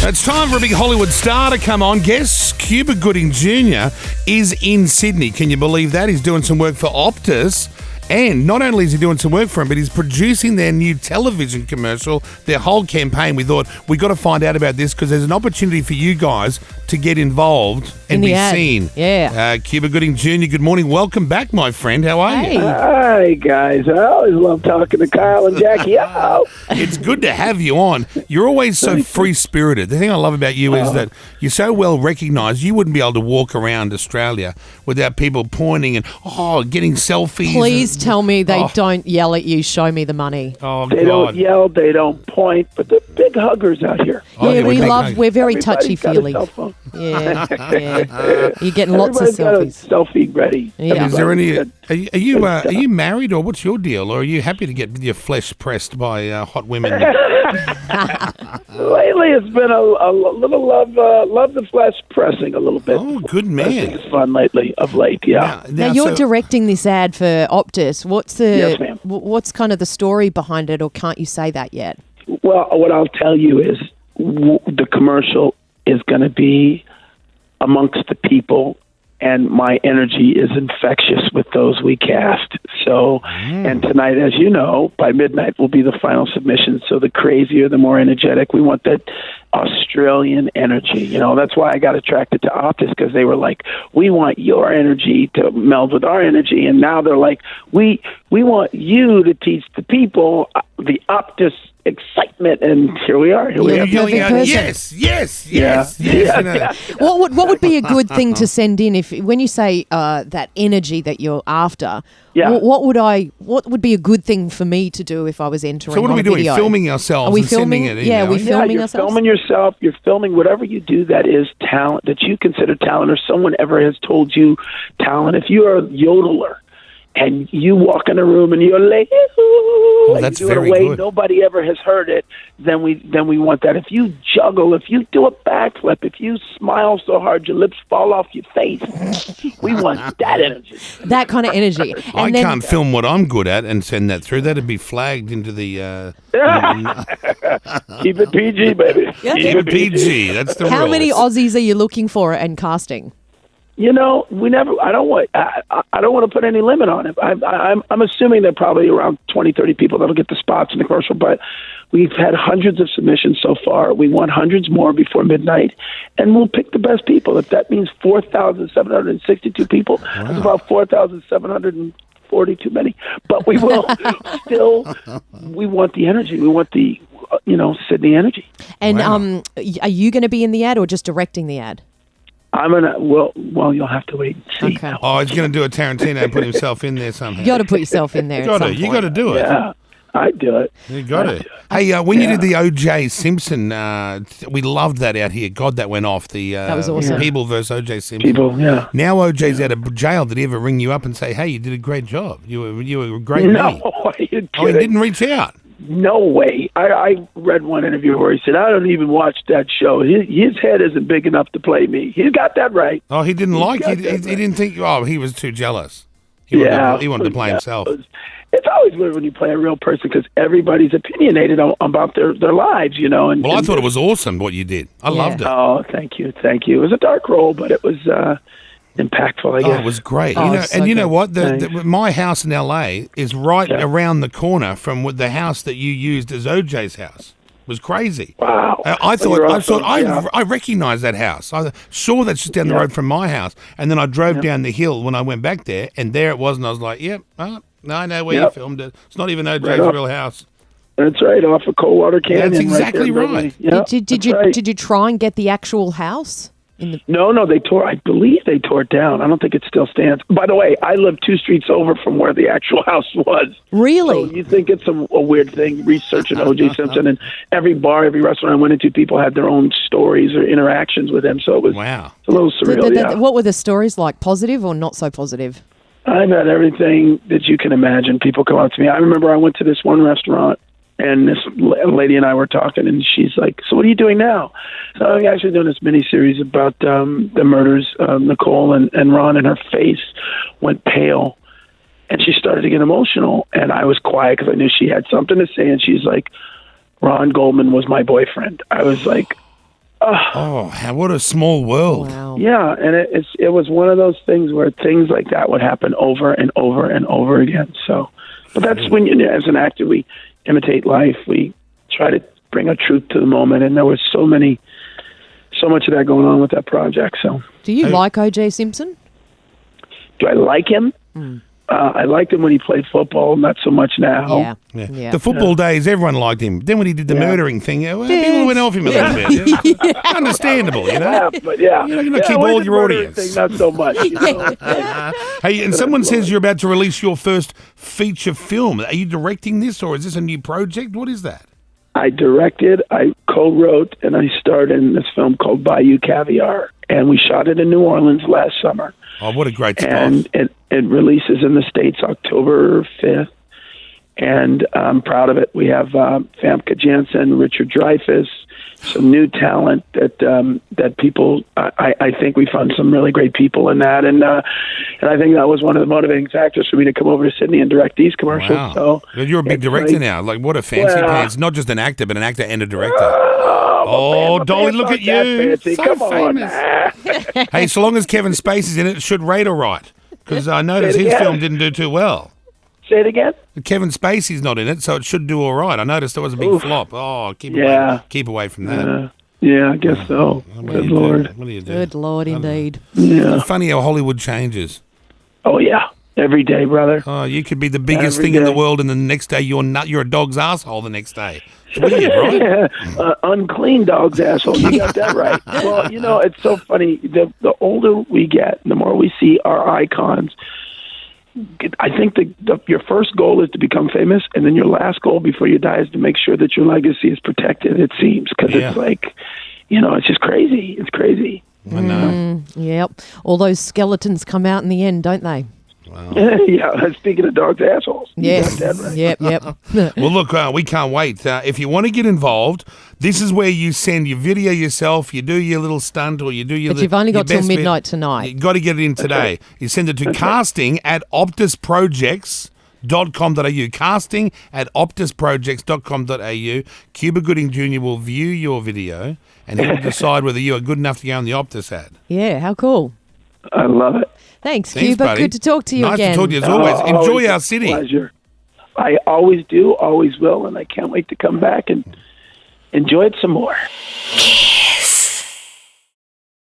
It's time for a big Hollywood star to come on. Guess Cuba Gooding Jr. is in Sydney. Can you believe that? He's doing some work for Optus. And not only is he doing some work for him, but he's producing their new television commercial, their whole campaign. We thought, we got to find out about this because there's an opportunity for you guys to get involved and be seen. Yeah. Cuba Gooding Jr., good morning. Welcome back, my friend. How are you? Hi, guys. I always love talking to Kyle and Jackie. It's good to have you on. You're always so free-spirited. The thing I love about you is that you're so well recognised. You wouldn't be able to walk around Australia without people pointing and, getting selfies. Please tell me they don't yell at you, show me the money. Oh, They don't yell, they don't point, but they're big huggers out here. We're very Everybody's touchy-feely. got a cell phone. Yeah. You're getting lots of Everybody's got a selfies. selfie ready. Yeah. Is there any? Everybody's Are you married or what's your deal? Or are you happy to get your flesh pressed by hot women? Lately, it's been a little love the flesh pressing a little bit. Oh, good I think man. it's fun of late, yeah. Now you're directing this ad for Optus. Yes, ma'am. What's kind of the story behind it, or can't you say that yet? Well, what I'll tell you is the commercial is going to be amongst the people, and my energy is infectious with those we cast. So, and tonight, as you know, by midnight will be the final submission. So the crazier, the more energetic. We want that Australian energy. You know, that's why I got attracted to Optus, because they were like, we want your energy to meld with our energy. And now they're like, we want you to teach the people the Optus excitement, and here we are. You're yelling out, yes. What would be a good thing to send in when you say that energy that you're after? Yeah. What would be a good thing for me to do if I was entering? So what are we doing? Video? Filming ourselves? Are we and filming? Sending it Yeah, in, we filming you're ourselves. Filming yourself. You're filming whatever you do that is talent, that you consider talent, or someone ever has told you talent. If you are a yodeler and you walk in a room and you're like, that's you do it very a way good. nobody ever has heard it, then we want that. If you juggle, if you do a backflip, if you smile so hard your lips fall off your face, we want that energy. That kind of energy. I can't film what I'm good at and send that through. That'd be flagged into the... Keep it PG, baby. Keep it PG. That's the How rules. many Aussies are you looking for and casting? You know, I don't want to put any limit on it. I'm assuming there are probably around 20, 30 people that'll get the spots in the commercial, but we've had hundreds of submissions so far. We want hundreds more before midnight, and we'll pick the best people. If that means 4,762 people, that's about 4,740 too many. But we will still. We want the energy. We want the Sydney energy. And are you going to be in the ad or just directing the ad? I'm gonna. Well, you'll have to wait and see. Okay. Oh, he's going to do a Tarantino and put himself in there somehow. You got to put yourself in there. You got to do it. Yeah, I do it. You got it. Hey, when you did the O.J. Simpson, we loved that out here. God, that went off. That was awesome. People versus O.J. Simpson. People, yeah. Now O.J.'s out of jail. Did he ever ring you up and say, "Hey, you did a great job. You were a great No, man"? are you kidding? Oh, he didn't reach out. No way. I read one interview where he said, I don't even watch that show. His head isn't big enough to play me. He's got that right. Oh, he didn't he didn't think. Oh, he was too jealous. He wanted to play himself. It's always weird when you play a real person because everybody's opinionated about their lives, you know. Well, I thought it was awesome what you did. I loved it. Oh, thank you. It was a dark role, but it was impactful, I guess. Oh, it was great. So you know what? Thanks. My house in LA is right around the corner from the house that you used as OJ's house. It was crazy. Wow. I recognized that house. I saw that's just down the road from my house, and then I drove down the hill when I went back there, and there it was, and I was like, "Yep, no, I know where you filmed it. It's not even OJ's real house." That's right, off of Coldwater Canyon. That's exactly right. right. Yeah, Did you try and get the actual house? No, they tore. I believe they tore it down. I don't think it still stands. By the way, I live 2 streets over from where the actual house was. Really? So you think it's a weird thing researching O.J. Simpson, and every bar, every restaurant I went into, people had their own stories or interactions with him. So it was a little surreal. What were the stories like? Positive or not so positive? I've had everything that you can imagine. People come up to me. I remember I went to this one restaurant, and this lady and I were talking, and she's like, "So what are you doing now?" So I'm actually doing this mini-series about the murders of Nicole and Ron, and her face went pale, and she started to get emotional, and I was quiet because I knew she had something to say, and she's like, "Ron Goldman was my boyfriend." I was like, What a small world. Wow. Yeah, and it was one of those things where things like that would happen over and over and over again. So, but that's when as an actor, we imitate life. We try to bring a truth to the moment, and there was so much of that going on with that project. So, Do you like O.J. Simpson? do I like him? I liked him when he played football, not so much now. Yeah. The football days, everyone liked him. Then when he did the murdering thing, people went off him a little bit. Yeah. Understandable, you know. Yeah, but yeah, You're not going to keep all your audience. Thing, not so much. You know? Hey, and someone says you're about to release your first feature film. Are you directing this, or is this a new project? What is that? I directed, I co-wrote, and I starred in this film called Bayou Caviar, and we shot it in New Orleans last summer. Oh, what a great spot. And it releases in the States October 5th, and I'm proud of it. We have Famke Janssen, Richard Dreyfuss, some new talent that people. I think we found some really great people in that, and I think that was one of the motivating factors for me to come over to Sydney and direct these commercials. Wow. So You're a big director now. Like, what a fancy pants. Not just an actor, but an actor and a director. Oh, Dolly, look at you. Fancy. So Come famous. on. Hey, so long as Kevin Spacey's in it, it should rate all right. Because I noticed his film didn't do too well. Say it again. Kevin Spacey's not in it, so it should do all right. I noticed there was a big flop. Oh, keep away from that. Yeah, I guess so. Good Lord. What do you do? Good Lord, indeed. Yeah. It's funny how Hollywood changes. Oh, yeah. Every day, brother. Oh, you could be the biggest Every thing in the day. world, and the next day you're a dog's asshole. The next day, it's weird, right? Unclean dog's asshole. You got that right. Well, you know, it's so funny. The older we get, the more we see our icons. I think your first goal is to become famous, and then your last goal before you die is to make sure that your legacy is protected, it seems, because it's like, you know, it's just crazy. It's crazy. I know. Yep. All those skeletons come out in the end, don't they? Yeah, speaking of dogs' assholes. You Yes. got that right. Yep. Well, look, we can't wait. If you want to get involved, this is where you send your video yourself, you do your little stunt, or you do your. But you've only your got till best bit. midnight tonight. You've got to get it in today. You send it to casting@optusprojects.com.au. Casting@optusprojects.com.au. Cuba Gooding Jr. will view your video, and he will decide whether you are good enough to go on the Optus ad. Yeah, how cool. I love it. Thanks, Thanks, Cuba. buddy. Good to talk to you nice again. to talk to you as always. Enjoy Always our a city. Pleasure. I always do, always will, and I can't wait to come back and enjoy it some more.